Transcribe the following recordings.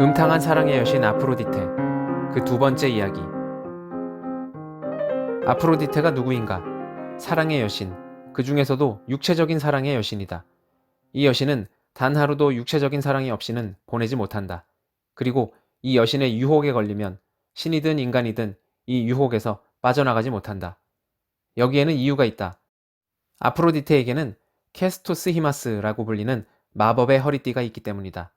음탕한 사랑의 여신 아프로디테, 그 두 번째 이야기. 아프로디테가 누구인가? 사랑의 여신, 그 중에서도 육체적인 사랑의 여신이다. 이 여신은 단 하루도 육체적인 사랑이 없이는 보내지 못한다. 그리고 이 여신의 유혹에 걸리면 신이든 인간이든 이 유혹에서 빠져나가지 못한다. 여기에는 이유가 있다. 아프로디테에게는 캐스토스 히마스라고 불리는 마법의 허리띠가 있기 때문이다.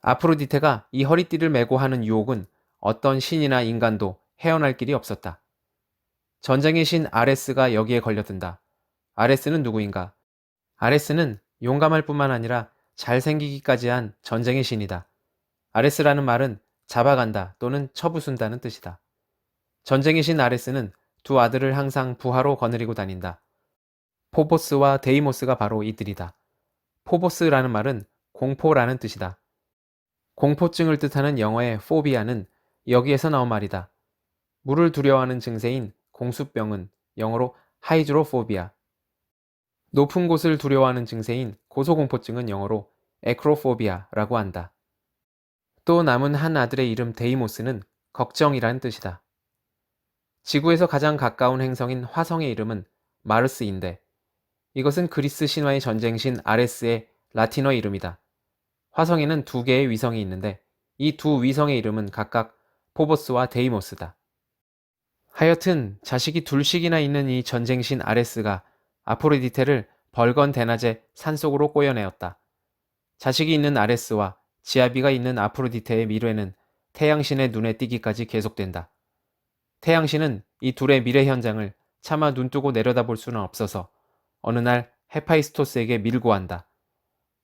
아프로디테가 이 허리띠를 메고 하는 유혹은 어떤 신이나 인간도 헤어날 길이 없었다. 전쟁의 신 아레스가 여기에 걸려든다. 아레스는 누구인가? 아레스는 용감할 뿐만 아니라 잘생기기까지 한 전쟁의 신이다. 아레스라는 말은 잡아간다 또는 쳐부순다는 뜻이다. 전쟁의 신 아레스는 두 아들을 항상 부하로 거느리고 다닌다. 포보스와 데이모스가 바로 이들이다. 포보스라는 말은 공포라는 뜻이다. 공포증을 뜻하는 영어의 포비아는 여기에서 나온 말이다. 물을 두려워하는 증세인 공수병은 영어로 하이드로포비아, 높은 곳을 두려워하는 증세인 고소공포증은 영어로 에크로포비아라고 한다. 또 남은 한 아들의 이름 데이모스는 걱정이라는 뜻이다. 지구에서 가장 가까운 행성인 화성의 이름은 마르스인데 이것은 그리스 신화의 전쟁신 아레스의 라틴어 이름이다. 화성에는 두 개의 위성이 있는데 이 두 위성의 이름은 각각 포보스와 데이모스다. 하여튼 자식이 둘씩이나 있는 이 전쟁신 아레스가 아프로디테를 벌건 대낮에 산속으로 꼬여내었다. 자식이 있는 아레스와 지아비가 있는 아프로디테의 미래는 태양신의 눈에 띄기까지 계속된다. 태양신은 이 둘의 미래 현장을 차마 눈뜨고 내려다볼 수는 없어서 어느 날 헤파이스토스에게 밀고한다.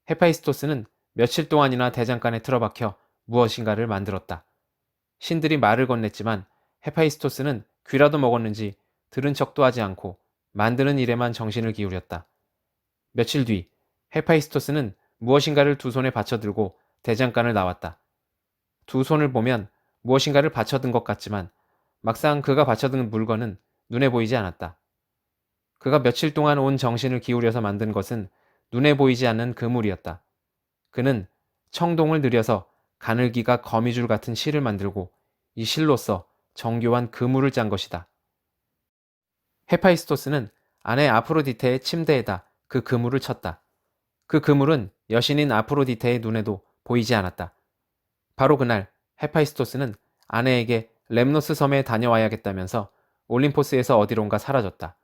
헤파이스토스는 며칠 동안이나 대장간에 틀어박혀 무엇인가를 만들었다. 신들이 말을 건넸지만 헤파이스토스는 귀라도 먹었는지 들은 척도 하지 않고 만드는 일에만 정신을 기울였다. 며칠 뒤 헤파이스토스는 무엇인가를 두 손에 받쳐들고 대장간을 나왔다. 두 손을 보면 무엇인가를 받쳐든 것 같지만 막상 그가 받쳐든 물건은 눈에 보이지 않았다. 그가 며칠 동안 온 정신을 기울여서 만든 것은 눈에 보이지 않는 그물이었다. 그는 청동을 들여서 가늘기가 거미줄 같은 실을 만들고 이 실로써 정교한 그물을 짠 것이다. 헤파이스토스는 아내 아프로디테의 침대에다 그 그물을 쳤다. 그 그물은 여신인 아프로디테의 눈에도 보이지 않았다. 바로 그날 헤파이스토스는 아내에게 렘노스 섬에 다녀와야겠다면서 올림포스에서 어디론가 사라졌다.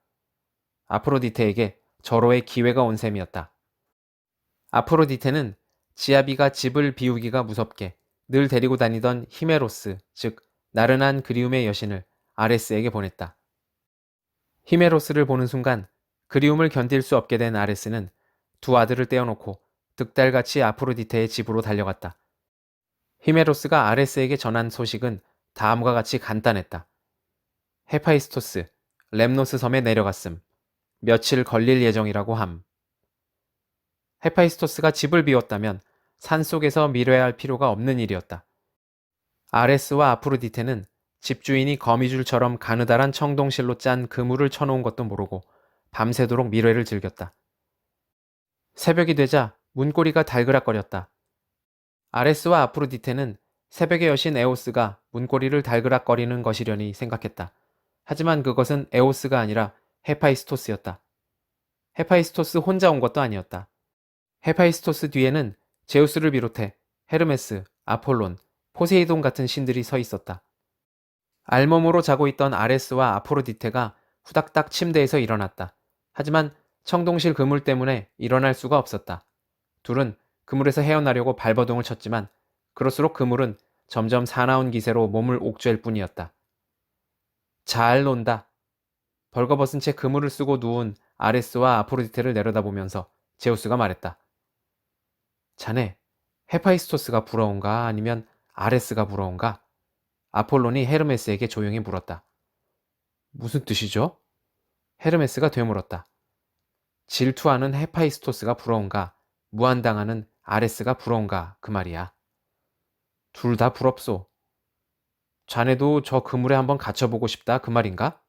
아프로디테에게 절호의 기회가 온 셈이었다. 아프로디테는 지아비가 집을 비우기가 무섭게 늘 데리고 다니던 히메로스, 즉 나른한 그리움의 여신을 아레스에게 보냈다. 히메로스를 보는 순간 그리움을 견딜 수 없게 된 아레스는 두 아들을 떼어놓고 득달같이 아프로디테의 집으로 달려갔다. 히메로스가 아레스에게 전한 소식은 다음과 같이 간단했다. 헤파이스토스, 렘노스 섬에 내려갔음. 며칠 걸릴 예정이라고 함. 헤파이스토스가 집을 비웠다면 산속에서 미뤄야 할 필요가 없는 일이었다. 아레스와 아프로디테는 집주인이 거미줄처럼 가느다란 청동실로 짠 그물을 쳐놓은 것도 모르고 밤새도록 미래를 즐겼다. 새벽이 되자 문고리가 달그락거렸다. 아레스와 아프로디테는 새벽의 여신 에오스가 문고리를 달그락거리는 것이려니 생각했다. 하지만 그것은 에오스가 아니라 헤파이스토스였다. 헤파이스토스 혼자 온 것도 아니었다. 헤파이스토스 뒤에는 제우스를 비롯해 헤르메스, 아폴론, 포세이돈 같은 신들이 서 있었다. 알몸으로 자고 있던 아레스와 아프로디테가 후닥닥 침대에서 일어났다. 하지만 청동실 그물 때문에 일어날 수가 없었다. 둘은 그물에서 헤어나려고 발버둥을 쳤지만 그럴수록 그물은 점점 사나운 기세로 몸을 옥죄일 뿐이었다. 잘 논다. 벌거벗은 채 그물을 쓰고 누운 아레스와 아프로디테를 내려다보면서 제우스가 말했다. 자네, 헤파이스토스가 부러운가 아니면 아레스가 부러운가? 아폴론이 헤르메스에게 조용히 물었다. 무슨 뜻이죠? 헤르메스가 되물었다. 질투하는 헤파이스토스가 부러운가, 무한당하는 아레스가 부러운가 그 말이야. 둘 다 부럽소. 자네도 저 그물에 한번 갇혀보고 싶다 그 말인가?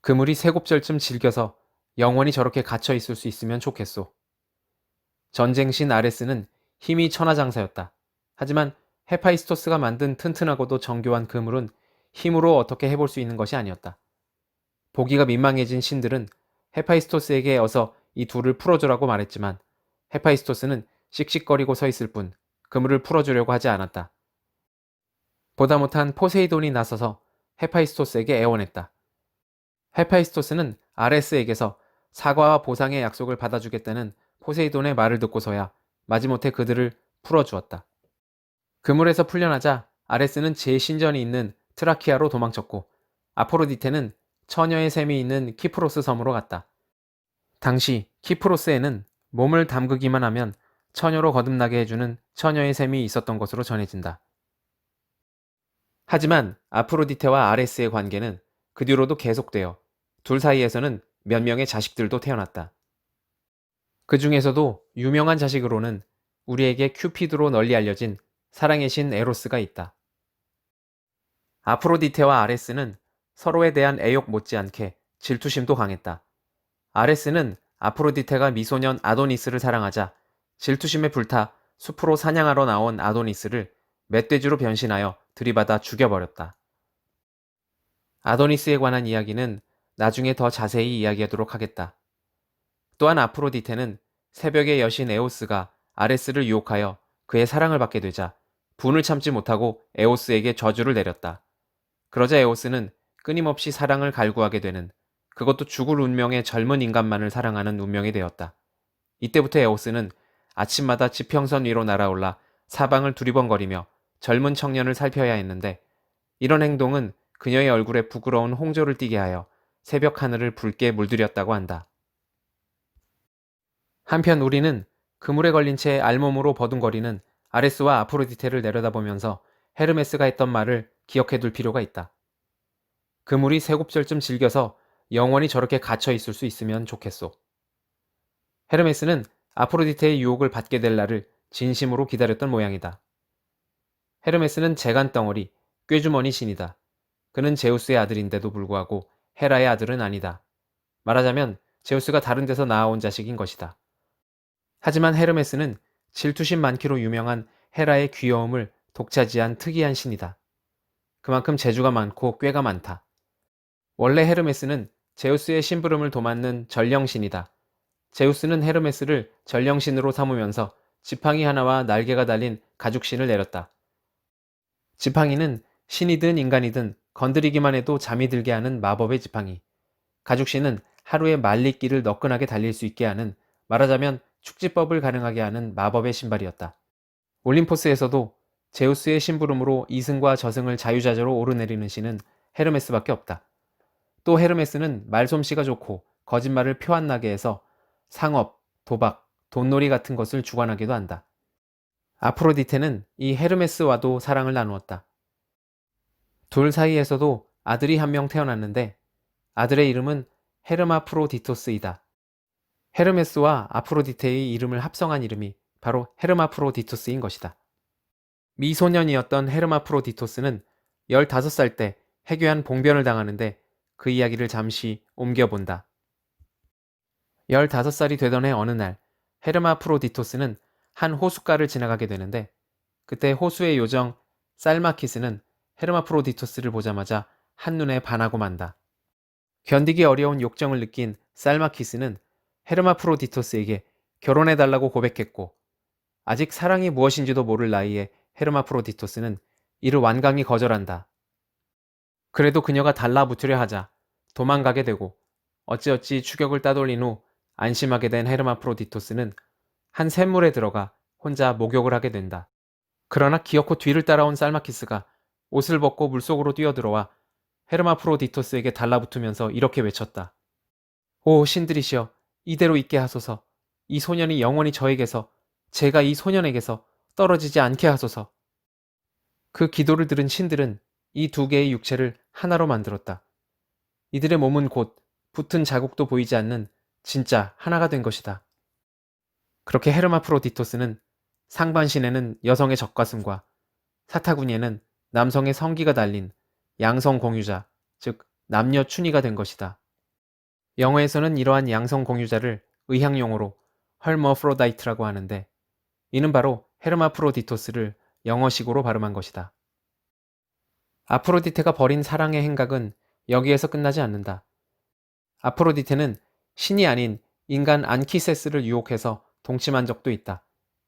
그물이 세곱절쯤 질겨서 영원히 저렇게 갇혀 있을 수 있으면 좋겠소. 전쟁신 아레스는 힘이 천하장사였다. 하지만 헤파이스토스가 만든 튼튼하고도 정교한 그물은 힘으로 어떻게 해볼 수 있는 것이 아니었다. 보기가 민망해진 신들은 헤파이스토스에게 어서 이 둘을 풀어주라고 말했지만 헤파이스토스는 씩씩거리고 서 있을 뿐 그물을 풀어주려고 하지 않았다. 보다 못한 포세이돈이 나서서 헤파이스토스에게 애원했다. 헤파이스토스는 아레스에게서 사과와 보상의 약속을 받아주겠다는 포세이돈의 말을 듣고서야 마지못해 그들을 풀어주었다. 그물에서 풀려나자 아레스는 제 신전이 있는 트라키아로 도망쳤고 아포로디테는 처녀의 샘이 있는 키프로스 섬으로 갔다. 당시 키프로스에는 몸을 담그기만 하면 처녀로 거듭나게 해주는 처녀의 샘이 있었던 것으로 전해진다. 하지만 아프로디테와 아레스의 관계는 그 뒤로도 계속되어 둘 사이에서는 몇 명의 자식들도 태어났다. 그 중에서도 유명한 자식으로는 우리에게 큐피드로 널리 알려진 사랑의 신 에로스가 있다. 아프로디테와 아레스는 서로에 대한 애욕 못지않게 질투심도 강했다. 아레스는 아프로디테가 미소년 아도니스를 사랑하자 질투심에 불타 숲으로 사냥하러 나온 아도니스를 멧돼지로 변신하여 들이받아 죽여버렸다. 아도니스에 관한 이야기는 나중에 더 자세히 이야기하도록 하겠다. 또한 아프로디테는 새벽의 여신 에오스가 아레스를 유혹하여 그의 사랑을 받게 되자 분을 참지 못하고 에오스에게 저주를 내렸다. 그러자 에오스는 끊임없이 사랑을 갈구하게 되는, 그것도 죽을 운명의 젊은 인간만을 사랑하는 운명이 되었다. 이때부터 에오스는 아침마다 지평선 위로 날아올라 사방을 두리번거리며 젊은 청년을 살펴야 했는데, 이런 행동은 그녀의 얼굴에 부끄러운 홍조를 띠게 하여 새벽 하늘을 붉게 물들였다고 한다. 한편 우리는 그물에 걸린 채 알몸으로 버둥거리는 아레스와 아프로디테를 내려다보면서 헤르메스가 했던 말을 기억해둘 필요가 있다. 그물이 세 곱절쯤 질겨서 영원히 저렇게 갇혀 있을 수 있으면 좋겠소. 헤르메스는 아프로디테의 유혹을 받게 될 날을 진심으로 기다렸던 모양이다. 헤르메스는 재간덩어리, 꾀주머니 신이다. 그는 제우스의 아들인데도 불구하고 헤라의 아들은 아니다. 말하자면 제우스가 다른 데서 낳아온 자식인 것이다. 하지만 헤르메스는 질투심 많기로 유명한 헤라의 귀여움을 독차지한 특이한 신이다. 그만큼 재주가 많고 꾀가 많다. 원래 헤르메스는 제우스의 심부름을 도맡는 전령신이다. 제우스는 헤르메스를 전령신으로 삼으면서 지팡이 하나와 날개가 달린 가죽신을 내렸다. 지팡이는 신이든 인간이든 건드리기만 해도 잠이 들게 하는 마법의 지팡이. 가죽신은 하루에 말리기를 너끈하게 달릴 수 있게 하는, 말하자면 축지법을 가능하게 하는 마법의 신발이었다. 올림포스에서도 제우스의 심부름으로 이승과 저승을 자유자재로 오르내리는 신은 헤르메스밖에 없다. 또 헤르메스는 말솜씨가 좋고 거짓말을 표 안 나게 해서 상업, 도박, 돈놀이 같은 것을 주관하기도 한다. 아프로디테는 이 헤르메스와도 사랑을 나누었다. 둘 사이에서도 아들이 한 명 태어났는데 아들의 이름은 헤르마프로디토스이다. 헤르메스와 아프로디테의 이름을 합성한 이름이 바로 헤르마프로디토스인 것이다. 미소년이었던 헤르마프로디토스는 15살 때 해괴한 봉변을 당하는데 그 이야기를 잠시 옮겨본다. 15살이 되던 해 어느 날 헤르마프로디토스는 한 호숫가를 지나가게 되는데, 그때 호수의 요정 쌀마키스는 헤르마프로디토스를 보자마자 한눈에 반하고 만다. 견디기 어려운 욕정을 느낀 쌀마키스는 헤르마프로디토스에게 결혼해달라고 고백했고, 아직 사랑이 무엇인지도 모를 나이에 헤르마프로디토스는 이를 완강히 거절한다. 그래도 그녀가 달라붙으려 하자 도망가게 되고, 어찌어찌 추격을 따돌린 후 안심하게 된 헤르마프로디토스는 한 샘물에 들어가 혼자 목욕을 하게 된다. 그러나 기어코 뒤를 따라온 쌀마키스가 옷을 벗고 물속으로 뛰어들어와 헤르마프로디토스에게 달라붙으면서 이렇게 외쳤다. 오 신들이시여, 이대로 있게 하소서. 이 소년이 영원히 저에게서, 제가 이 소년에게서 떨어지지 않게 하소서. 그 기도를 들은 신들은 이 두 개의 육체를 하나로 만들었다. 이들의 몸은 곧 붙은 자국도 보이지 않는 진짜 하나가 된 것이다. 그렇게 헤르마프로디토스는 상반신에는 여성의 젖가슴과 사타구니에는 남성의 성기가 달린 양성 공유자, 즉 남녀 춘이가 된 것이다. 영어에서는 이러한 양성 공유자를 의학용어로 헐머프로다이트라고 하는데, 이는 바로 헤르마프로디토스를 영어식으로 발음한 것이다. 아프로디테가 벌인 사랑의 행각은 여기에서 끝나지 않는다. 아프로디테는 신이 아닌 인간 안키세스를 유혹해서 동침한 적도 있다.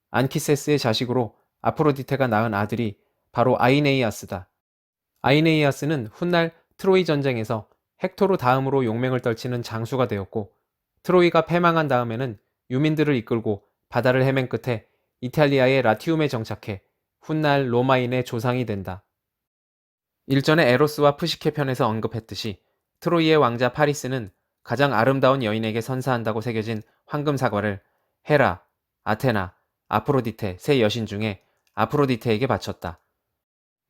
안키세스의 자식으로 아프로디테가 낳은 아들이 바로 아이네이아스다. 아이네이아스는 훗날 트로이 전쟁에서 헥토르 다음으로 용맹을 떨치는 장수가 되었고, 트로이가 패망한 다음에는 유민들을 이끌고 바다를 헤맨 끝에 이탈리아의 라티움에 정착해 훗날 로마인의 조상이 된다. 일전에 에로스와 푸시케 편에서 언급했듯이 트로이의 왕자 파리스는 가장 아름다운 여인에게 선사한다고 새겨진 황금 사과를 헤라, 아테나, 아프로디테 세 여신 중에 아프로디테에게 바쳤다.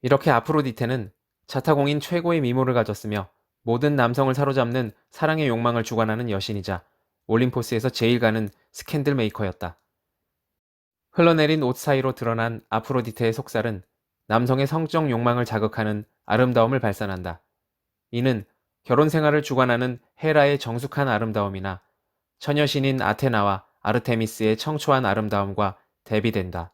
이렇게 아프로디테는 자타공인 최고의 미모를 가졌으며 모든 남성을 사로잡는 사랑의 욕망을 주관하는 여신이자 올림포스에서 제일 가는 스캔들 메이커였다. 흘러내린 옷 사이로 드러난 아프로디테의 속살은 남성의 성적 욕망을 자극하는 아름다움을 발산한다. 이는 결혼 생활을 주관하는 헤라의 정숙한 아름다움이나 처녀신인 아테나와 아르테미스의 청초한 아름다움과 대비된다.